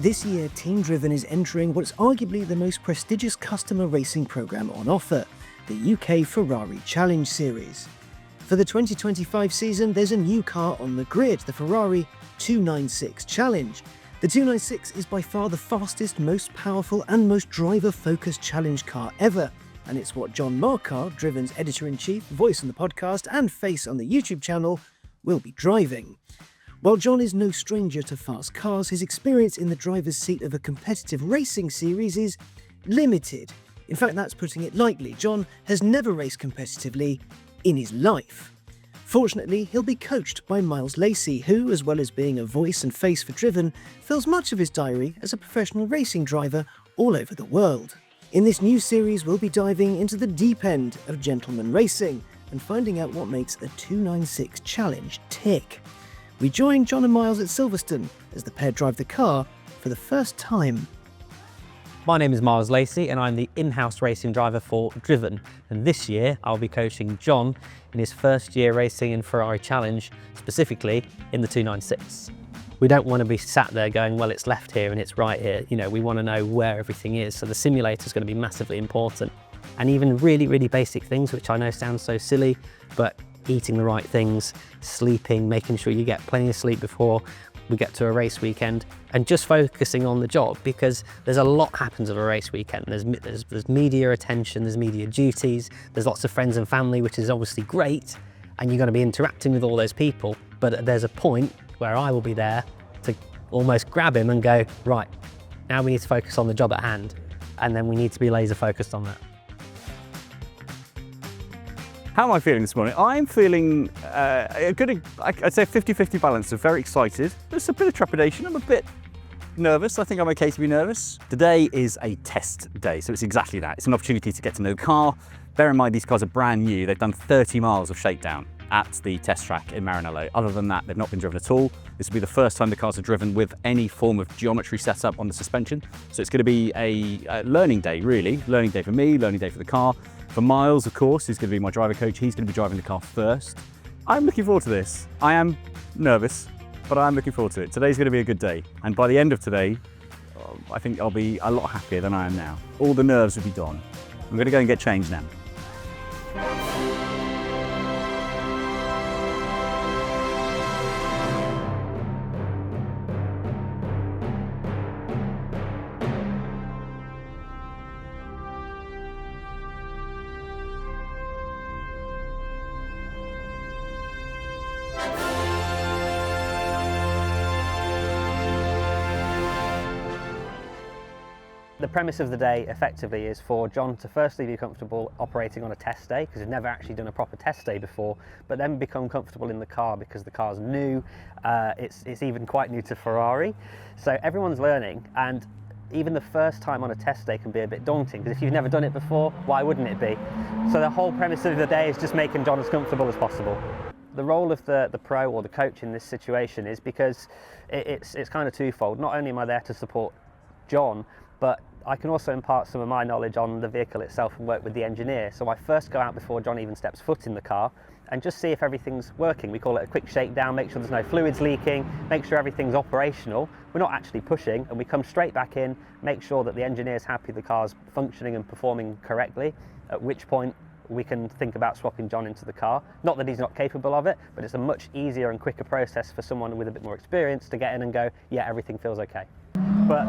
This year, Team Driven is entering what's arguably the most prestigious customer racing programme on offer, the UK Ferrari Challenge Series. For the 2025 season, there's a new car on the grid, the Ferrari 296 Challenge. The 296 is by far the fastest, most powerful and most driver-focused challenge car ever, and it's what John Marcar, Driven's editor-in-chief, voice on the podcast and face on the YouTube channel, will be driving. While John is no stranger to fast cars, his experience in the driver's seat of a competitive racing series is limited. In fact, that's putting it lightly. John has never raced competitively in his life. Fortunately, he'll be coached by Lacey, who, as well as being a voice and face for Driven, fills much of his diary as a professional racing driver all over the world. In this new series, we'll be diving into the deep end of gentleman racing and finding out what makes a 296 Challenge tick. We join John and Miles at Silverstone as the pair drive the car for the first time. My name is Miles Lacey and I'm the in-house racing driver for Driven, and this year I'll be coaching John in his first year racing in Ferrari Challenge, specifically in the 296. We don't want to be sat there going, well, it's left here and it's right here. You know, we want to know where everything is, so the simulator is going to be massively important. And even really, really basic things, which I know sounds so silly, but eating the right things, sleeping, making sure you get plenty of sleep before we get to a race weekend, and just focusing on the job, because there's a lot happens at a race weekend. There's media attention, there's media duties, there's lots of friends and family, which is obviously great, and you're going to be interacting with all those people, but there's a point where I will be there to almost grab him and go, right, now we need to focus on the job at hand, and then we need to be laser focused on that. How am I feeling this morning? I'm feeling a good, I'd say 50-50 balance of very excited. There's a bit of trepidation, I'm a bit nervous. I think I'm okay to be nervous. Today is a test day, so it's exactly that. It's an opportunity to get to know the car. Bear in mind, these cars are brand new. They've done 30 miles of shakedown at the test track in Maranello. Other than that, they've not been driven at all. This will be the first time the cars are driven with any form of geometry set up on the suspension. So it's going to be a learning day, really. Learning day for me, learning day for the car. For Miles, of course, who's going to be my driver coach, he's going to be driving the car first. I'm looking forward to this. I am nervous, but I'm looking forward to it. Today's going to be a good day. And by the end of today, I think I'll be a lot happier than I am now. All the nerves will be gone. I'm going to go and get changed now. The premise of the day effectively is for John to firstly be comfortable operating on a test day, because he's never actually done a proper test day before, but then become comfortable in the car because the car's new. It's even quite new to Ferrari. So everyone's learning, and even the first time on a test day can be a bit daunting, because if you've never done it before, why wouldn't it be? So the whole premise of the day is just making John as comfortable as possible. The role of the pro or the coach in this situation is because it's kind of twofold. Not only am I there to support John, but I can also impart some of my knowledge on the vehicle itself and work with the engineer. So I first go out before John even steps foot in the car and just see if everything's working. We call it a quick shakedown, make sure there's no fluids leaking, make sure everything's operational. We're not actually pushing, and we come straight back in, make sure that the engineer's happy the car's functioning and performing correctly, at which point we can think about swapping John into the car. Not that he's not capable of it, but it's a much easier and quicker process for someone with a bit more experience to get in and go, yeah, everything feels okay. But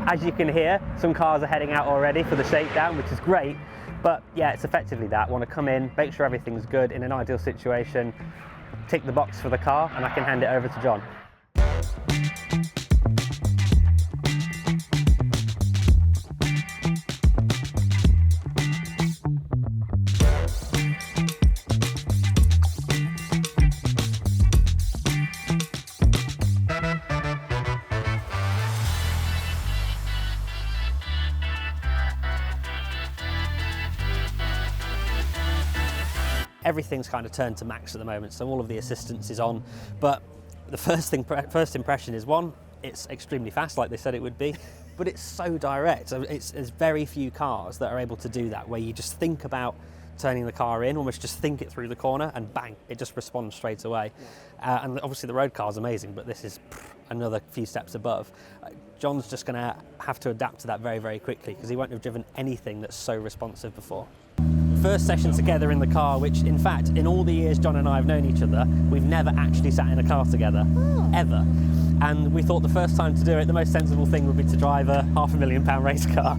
as you can hear, some cars are heading out already for the shakedown, which is great. But yeah, it's effectively that. I want to come in, make sure everything's good in an ideal situation, tick the box for the car, and I can hand it over to John. Everything's kind of turned to max at the moment, so all of the assistance is on. But the first impression is, one, it's extremely fast, like they said it would be, but it's so direct. So there's very few cars that are able to do that, where you just think about turning the car in, almost just think it through the corner, and bang, it just responds straight away. And obviously the road car's amazing, but this is another few steps above. John's just going to have to adapt to that very, very quickly because he won't have driven anything that's so responsive before. First session together in the car, which in fact, in all the years John and I have known each other, we've never actually sat in a car together, ever. And we thought the first time to do it, the most sensible thing would be to drive a £500,000 race car.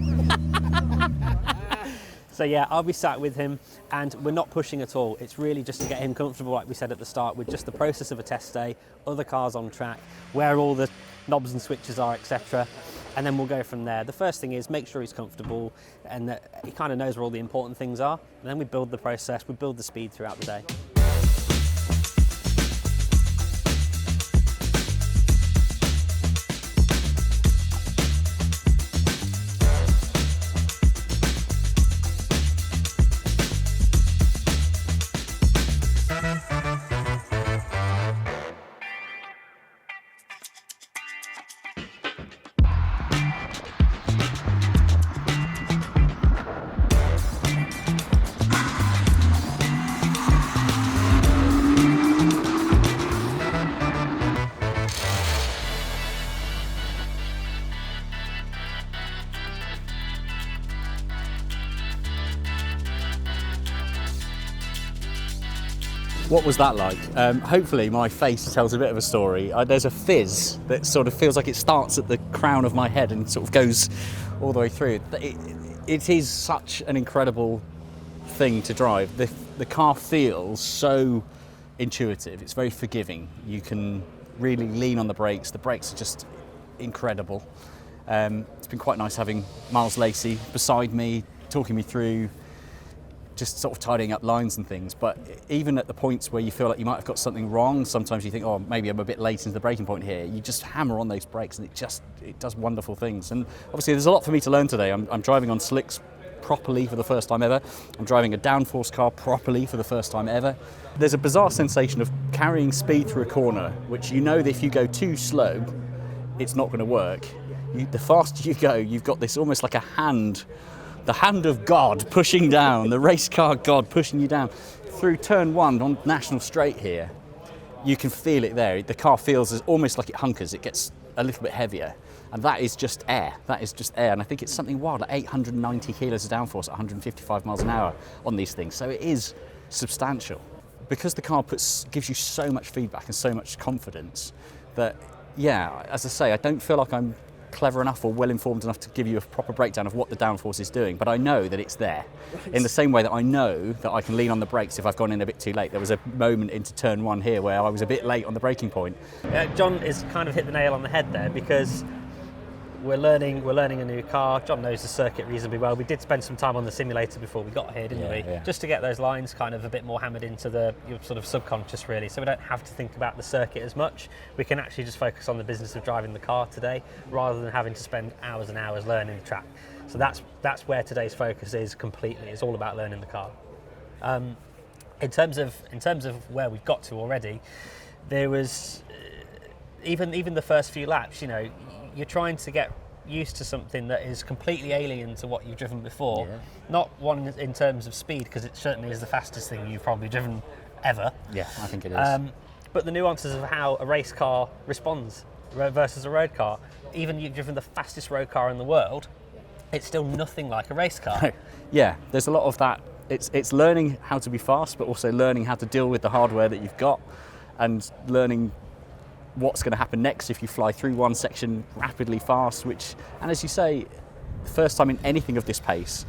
So yeah, I'll be sat with him, and we're not pushing at all. It's really just to get him comfortable, like we said at the start, with just the process of a test day, other cars on track, where all the knobs and switches are, etc. And then we'll go from there. The first thing is make sure he's comfortable and that he kind of knows where all the important things are. And then we build the process, we build the speed throughout the day. What was that like? Hopefully my face tells a bit of a story. There's a fizz that sort of feels like it starts at the crown of my head and sort of goes all the way through. It is such an incredible thing to drive. The car feels so intuitive. It's very forgiving. You can really lean on the brakes. The brakes are just incredible. It's been quite nice having Miles Lacey beside me, talking me through just sort of tidying up lines and things. But even at the points where you feel like you might have got something wrong, sometimes you think, oh, maybe I'm a bit late into the braking point here. You just hammer on those brakes and it does wonderful things. And obviously there's a lot for me to learn today. I'm driving on slicks properly for the first time ever. I'm driving a downforce car properly for the first time ever. There's a bizarre sensation of carrying speed through a corner, which you know that if you go too slow, it's not going to work. The faster you go, you've got this almost like a hand, the hand of God pushing down, the race car God pushing you down. Through turn one on National Straight here, you can feel it there. The car feels almost like it hunkers, it gets a little bit heavier. And that is just air, And I think it's something wild, like 890 kilos of downforce at 155 miles an hour on these things. So it is substantial. Because the car gives you so much feedback and so much confidence that, yeah, as I say, I don't feel like I'm clever enough or well informed enough to give you a proper breakdown of what the downforce is doing, but I know that it's there. Right. In the same way that I know that I can lean on the brakes if I've gone in a bit too late. There was a moment into turn one here where I was a bit late on the braking point. John has kind of hit the nail on the head there, because we're learning a new car. John knows the circuit reasonably well. We did spend some time on the simulator before we got here, didn't we? Yeah. Just to get those lines kind of a bit more hammered into your sort of subconscious, really. So we don't have to think about the circuit as much. We can actually just focus on the business of driving the car today, rather than having to spend hours and hours learning the track. So that's where today's focus is completely. It's all about learning the car. In terms of where we've got to already, there was even the first few laps. You know, you're trying to get used to something that is completely alien to what you've driven before. Yeah. Not one in terms of speed, because it certainly is the fastest thing you've probably driven ever. Yeah, I think it is. But the nuances of how a race car responds versus a road car. Even you've driven the fastest road car in the world, it's still nothing like a race car. Yeah, there's a lot of that. It's learning how to be fast, but also learning how to deal with the hardware that you've got, and learning what's going to happen next if you fly through one section rapidly fast, and as you say, the first time in anything of this pace,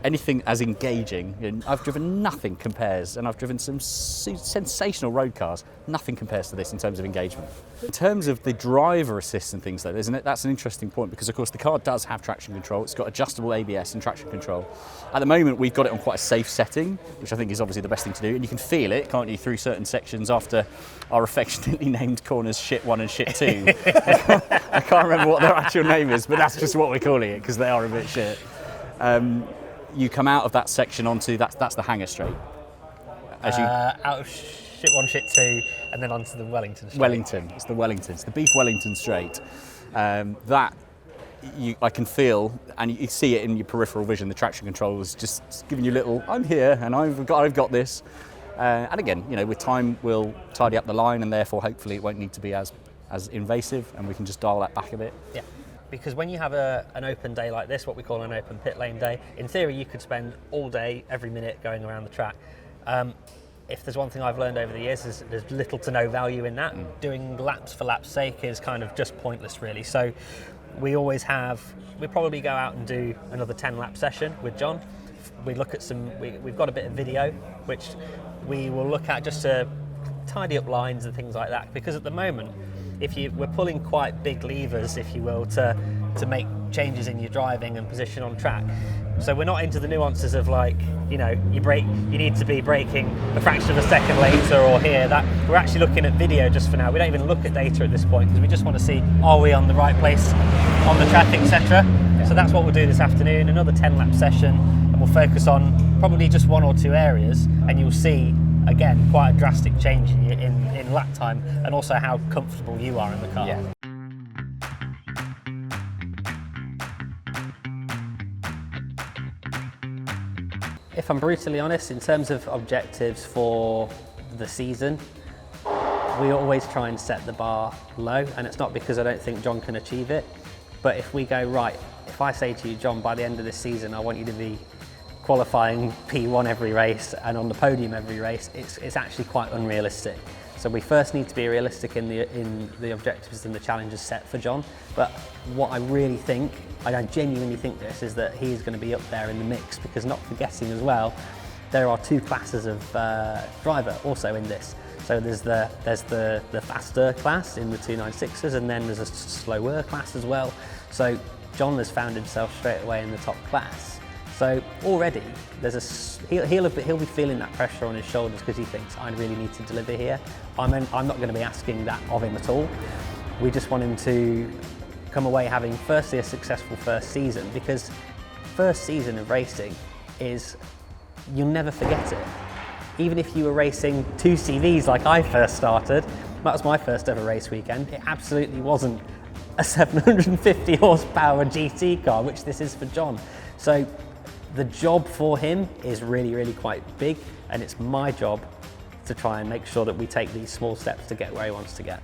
anything as engaging, I've driven nothing compares, and I've driven some sensational road cars, nothing compares to this in terms of engagement. In terms of the driver assist and things though, isn't it? That's an interesting point, because of course the car does have traction control. It's got adjustable ABS and traction control. At the moment we've got it on quite a safe setting, which I think is obviously the best thing to do, and you can feel it, can't you, through certain sections after our affectionately named corners Shit 1 and Shit 2. I can't remember what their actual name is, but that's just what we're calling it, because they are a bit shit. You come out of that section onto that's the hangar straight. Out of Shit 1, Shit 2, and then onto the Wellington straight. Wellington, it's the Wellington, it's the Beef Wellington straight. I can feel, and you see it in your peripheral vision. The traction control is just giving you a little, I'm here, and I've got this. And again, with time we'll tidy up the line, and therefore hopefully it won't need to be as as invasive, and we can just dial that back a bit. Yeah, because when you have an open day like this, what we call an open pit lane day, in theory you could spend all day, every minute going around the track. If there's one thing I've learned over the years is there's little to no value in that. Doing laps for laps' sake is kind of just pointless, really. So we probably go out and do another 10 lap session with John. We look at we've got a bit of video, which we will look at just to tidy up lines and things like that, because at the moment, we're pulling quite big levers, if you will, to make changes in your driving and position on track. So we're not into the nuances of, like, you know, you need to be braking a fraction of a second later or here. That we're actually looking at video just for now. We don't even look at data at this point because we just want to see, are we on the right place on the track, etc. So that's what we'll do this afternoon, another 10 lap session, and we'll focus on probably just one or two areas, and you'll see again quite a drastic change in lap time, and also how comfortable you are in the car. Yeah. If I'm brutally honest, in terms of objectives for the season, we always try and set the bar low, and it's not because I don't think John can achieve it, but if we go, right, if I say to you, John, by the end of this season I want you to be qualifying P1 every race and on the podium every race, it's actually quite unrealistic. So we first need to be realistic in the objectives and the challenges set for John. But what I really think, I genuinely think this, is that he's going to be up there in the mix, because not forgetting as well, there are two classes of driver also in this. So there's the faster class in the 296s, and then there's a slower class as well. So John has found himself straight away in the top class. So already he'll be feeling that pressure on his shoulders, because he thinks, I really need to deliver here. I'm not going to be asking that of him at all. We just want him to come away having firstly a successful first season, because first season of racing is, you'll never forget it. Even if you were racing 2 CVs like I first started, that was my first ever race weekend, it absolutely wasn't a 750 horsepower GT car, which this is for John. So the job for him is really, really quite big, and it's my job to try and make sure that we take these small steps to get where he wants to get.